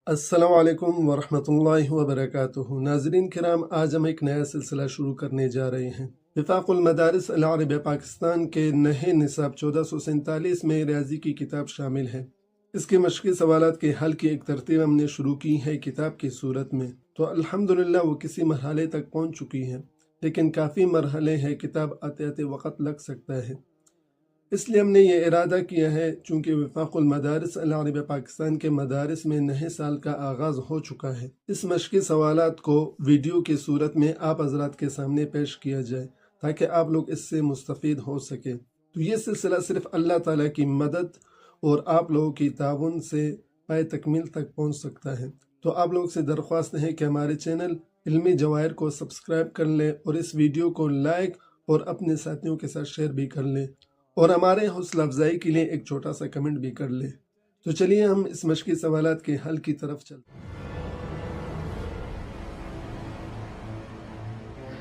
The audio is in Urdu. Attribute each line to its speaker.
Speaker 1: السلام علیکم ورحمۃ اللہ وبرکاتہ۔ ناظرین کرام، آج ہم ایک نیا سلسلہ شروع کرنے جا رہے ہیں۔ وفاق المدارس العربیہ پاکستان کے نئے نصاب 1447 میں ریاضی کی کتاب شامل ہے۔ اس کے مشکل سوالات کے حل کی ایک ترتیب ہم نے شروع کی ہے کتاب کی صورت میں، تو الحمدللہ وہ کسی مرحلے تک پہنچ چکی ہے، لیکن کافی مرحلے ہیں، کتاب آتے آتے وقت لگ سکتا ہے۔ اس لیے ہم نے یہ ارادہ کیا ہے، چونکہ وفاق المدارس العربیہ پاکستان کے مدارس میں نئے سال کا آغاز ہو چکا ہے، اس مشکل سوالات کو ویڈیو کی صورت میں آپ حضرات کے سامنے پیش کیا جائے تاکہ آپ لوگ اس سے مستفید ہو سکے۔ تو یہ سلسلہ صرف اللہ تعالیٰ کی مدد اور آپ لوگوں کی تعاون سے پائے تکمیل تک پہنچ سکتا ہے۔ تو آپ لوگ سے درخواست ہے کہ ہمارے چینل علمی جواہر کو سبسکرائب کر لیں اور اس ویڈیو کو لائک اور اپنے ساتھیوں کے ساتھ شیئر بھی کر لیں، اور ہمارے حوصلہ افزائی کے لیے ایک چھوٹا سا کمنٹ بھی کر لیں۔ تو چلیے ہم اس مشکل سوالات کے حل کی طرف چلتے ہیں۔